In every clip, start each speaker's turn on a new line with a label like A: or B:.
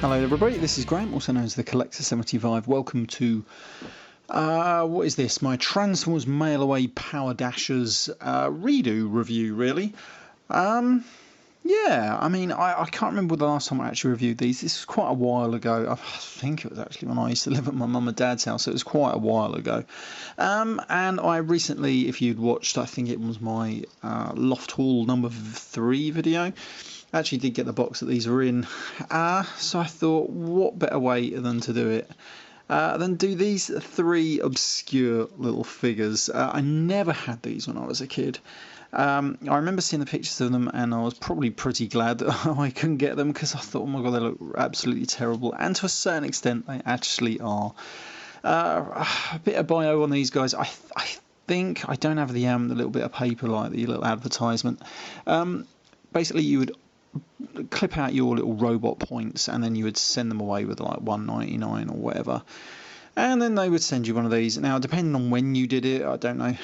A: Hello everybody, this is Graham, also known as the Collector 75. Welcome to, what is this? My Transformers Mail Away Power Dashers redo review, really. Yeah, I mean, I can't remember the last time I actually reviewed these. This was quite a while ago. I think it was actually when I used to live at my mum and dad's house. So it was quite a while ago. And I recently, if you'd watched, I think it was my Loft Haul number 3 video. I actually did get the box that these were in. So I thought, what better way than to do it than do these 3 obscure little figures. I never had these when I was a kid. I remember seeing the pictures of them and I was probably pretty glad that I couldn't get them because I thought, oh my god, they look absolutely terrible, and to a certain extent they actually are. A bit of bio on these guys. I think I don't have the little bit of paper like the little advertisement. Basically you would clip out your little robot points and then you would send them away with like $1.99 or whatever, and then they would send you one of these. Now, depending on when you did it, I don't know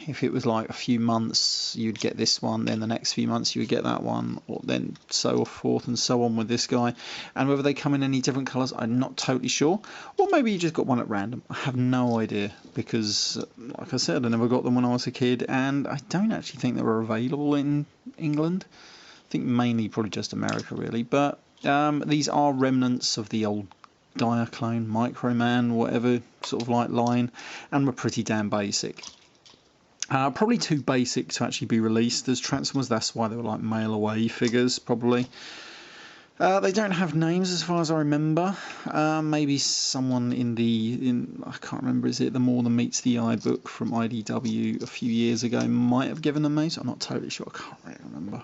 A: if it was like a few months you'd get this one, then the next few months you would get that one, or then so forth and so on with this guy. And whether they come in any different colours, I'm not totally sure. Or maybe you just got one at random. I have no idea, because like I said, I never got them when I was a kid, and I don't actually think they were available in England. I think mainly probably just America, really. But these are remnants of the old Diaclone, Microman, whatever sort of like line, and were pretty damn basic. Probably too basic to actually be released as Transformers. That's why they were like mail away figures, probably. They don't have names as far as I remember. Maybe someone in I can't remember, is it the More Than Meets the Eye book from IDW a few years ago might have given them names. I'm not totally sure. I can't really remember.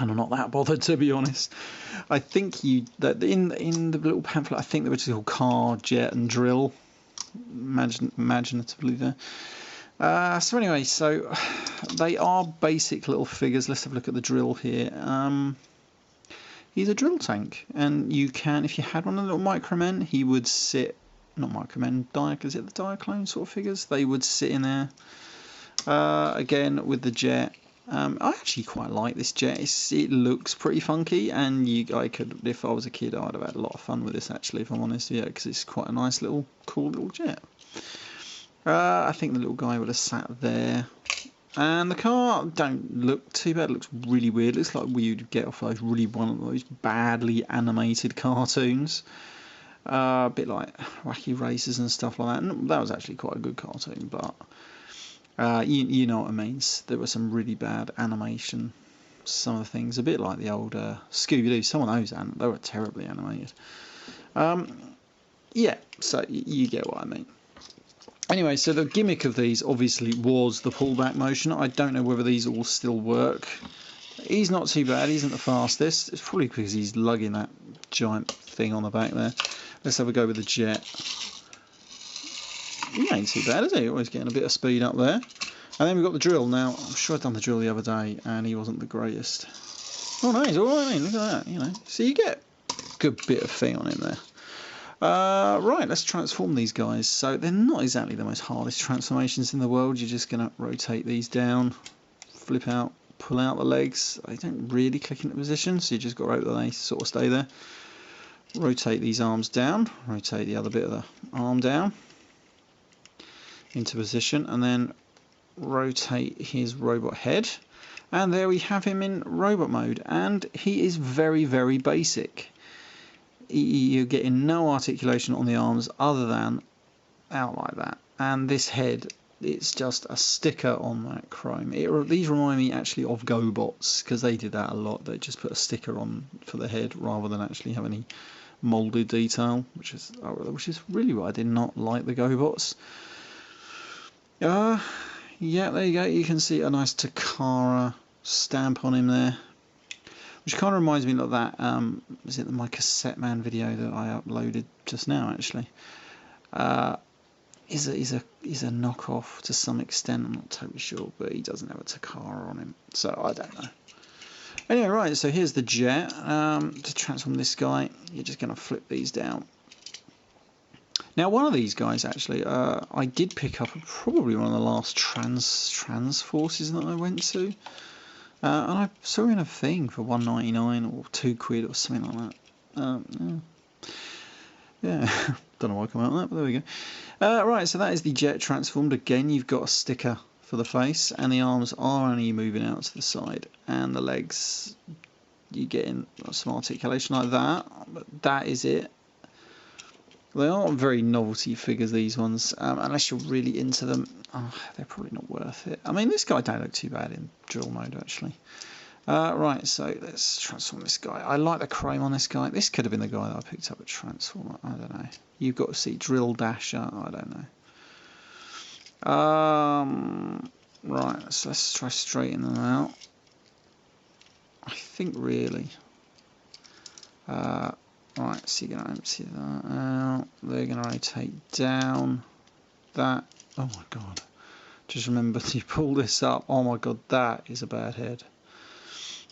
A: And I'm not that bothered, to be honest. I think that in the little pamphlet, I think they were just called Car, Jet, and Drill, imaginatively there. So anyway, so they are basic little figures. Let's have a look at the Drill here. He's a drill tank, and you can, if you had one of the little Micromen, he would sit. Not Micromen, is it the Diaclone sort of figures? They would sit in there. Again with the Jet. I actually quite like this Jet. It looks pretty funky, and I could, if I was a kid, I'd have had a lot of fun with this actually, if I'm honest. Yeah, because it's quite a nice little, cool little Jet. I think the little guy would have sat there, and the car don't look too bad. It looks really weird. It looks like you'd get off those one of those badly animated cartoons. A bit like Wacky Races and stuff like that. And that was actually quite a good cartoon, but. You know what I mean. There was some really bad animation. Some of the things, a bit like the old Scooby-Doo. Some of those, they were terribly animated. Yeah, so you get what I mean. Anyway, so the gimmick of these obviously was the pullback motion. I don't know whether these all still work. He's not too bad. He isn't the fastest. It's probably because he's lugging that giant thing on the back there. Let's have a go with the Jet. He ain't too bad, is he? Always getting a bit of speed up there. And then we've got the Drill. Now, I'm sure I'd done the Drill the other day, and he wasn't the greatest. Oh no, he's alright. I mean, look at that, you know. So you get a good bit of thing on him there. Right, let's transform these guys. So they're not exactly the most hardest transformations in the world. You're just going to rotate these down, flip out, pull out the legs. They don't really click into position, so you just got to hope that they sort of stay there. Rotate these arms down, rotate the other bit of the arm down into position, and then rotate his robot head, and there we have him in robot mode, and he is very, very basic. You're getting no articulation on the arms other than out like that, and this head, it's just a sticker on that chrome. These remind me actually of GoBots, because they did that a lot. They just put a sticker on for the head rather than actually have any moulded detail, which is really what I did not like the GoBots. Yeah, there you go. You can see a nice Takara stamp on him there, which kind of reminds me of that. Is it my Cassette Man video that I uploaded just now? Actually, he's a knockoff to some extent. I'm not totally sure, but he doesn't have a Takara on him, so I don't know. Anyway, right. So here's the Jet. To transform this guy, you're just going to flip these down. Now, one of these guys, actually, I did pick up probably one of the last trans forces that I went to. And I saw in a thing for $1.99 or £2 or something like that. Yeah, don't know why I come out with that, but there we go. Right, so that is the jet transformed. Again, you've got a sticker for the face, and the arms are only moving out to the side, and the legs, you get in some articulation like that, but that is it. They aren't very novelty figures, these ones, unless you're really into them. Oh, they're probably not worth it. I mean, this guy don't look too bad in drill mode, actually. Right, so let's transform this guy. I like the chrome on this guy. This could have been the guy that I picked up at Transformer. I don't know. You've got to see Drill Dasher. I don't know. Right, so let's try straighten them out. I think really. Right, so you're going to empty that out. They're going to rotate down. That. Oh my god. Just remember to pull this up. Oh my god, that is a bad head.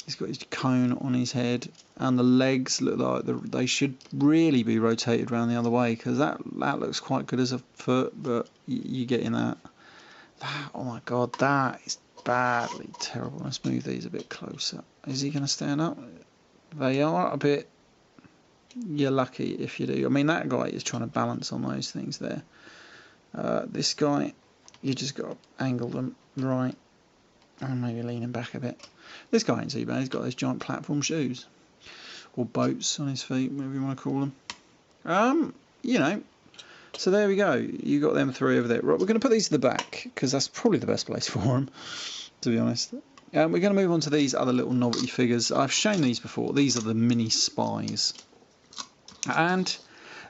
A: He's got his cone on his head, and the legs look like they should really be rotated around the other way, because that looks quite good as a foot, but you get in that. Oh my god, that is badly terrible. Let's move these a bit closer. Is he going to stand up? They are a bit. You're lucky if you do. I mean, that guy is trying to balance on those things there. This guy, you just got to angle them right, and maybe lean him back a bit. This guy ain't too bad. He's got those giant platform shoes, or boats on his feet, whatever you want to call them. You know. So there we go. You got them three over there. Right, we're going to put these to the back, because that's probably the best place for them, to be honest. We're going to move on to these other little novelty figures. I've shown these before. These are the mini Spies, and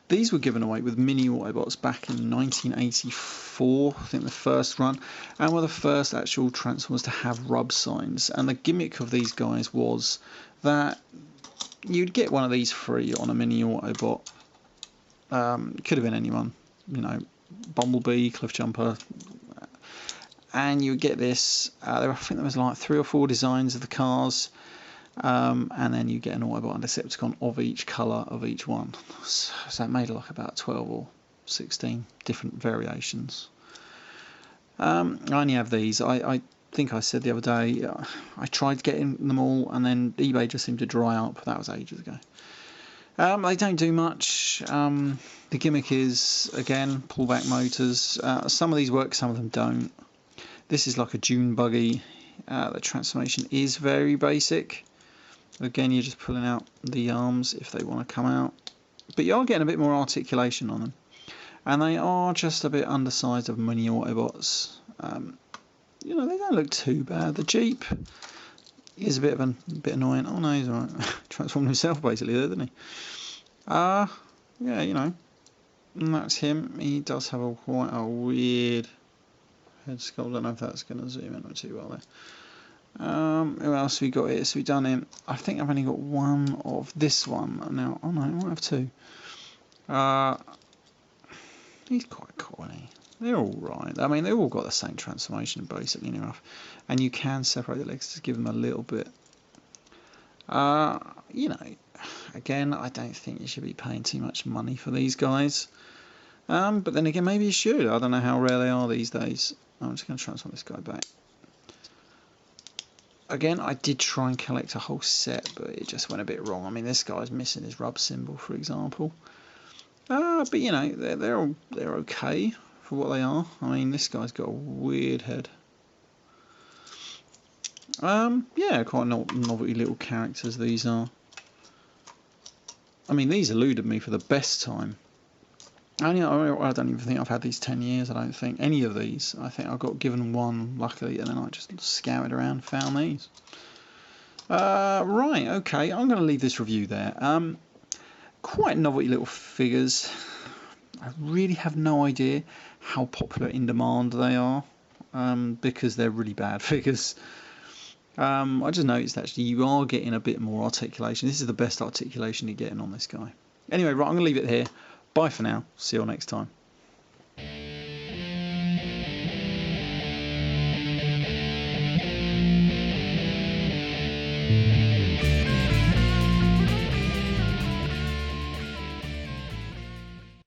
A: these were given away with mini Autobots back in 1984, I think the first run, and were the first actual Transformers to have rub signs. And the gimmick of these guys was that you'd get one of these free on a mini Autobot. Could have been anyone, you know, Bumblebee, Cliffjumper, and you would get this. I think there was like 3 or 4 designs of the cars. And then you get an Autobot and Decepticon of each colour of each one. So that made like about 12 or 16 different variations. I only have these. I think I said the other day, I tried getting them all, and then eBay just seemed to dry up. That was ages ago. They don't do much. The gimmick is, again, pullback motors. Some of these work, some of them don't. This is like a dune buggy. The transformation is very basic. Again, you're just pulling out the arms if they want to come out. But you are getting a bit more articulation on them. And they are just a bit undersized of mini Autobots. You know, they don't look too bad. The Jeep is a bit annoying. Oh no, he's alright. Transformed himself basically there, didn't he? Yeah, you know. And that's him. He does have quite a weird head sculpt. I don't know if that's going to zoom in too well there. Who else we got here? So we've done him. I think I've only got one of this one now. Oh no, I might have 2. He's quite cool, isn't he? They're all right. I mean, they've all got the same transformation basically enough, and you can separate the legs to give them a little bit. You know, again, I don't think you should be paying too much money for these guys. But then again, maybe you should. I don't know how rare they are these days. I'm just going to transform this guy back. Again, I did try and collect a whole set, but it just went a bit wrong. I mean, this guy's missing his rub symbol, for example. But you know, they're okay for what they are. I mean, this guy's got a weird head. Yeah, quite novelty little characters these are. I mean, these eluded me for the best time. I don't even think I've had these 10 years, I don't think. Any of these. I think I got given one, luckily, and then I just scoured around and found these. Right, okay, I'm going to leave this review there. Quite novelty little figures. I really have no idea how popular in demand they are, because they're really bad figures. I just noticed, actually, you are getting a bit more articulation. This is the best articulation you're getting on this guy. Anyway, right, I'm going to leave it here. Bye for now. See you all next time.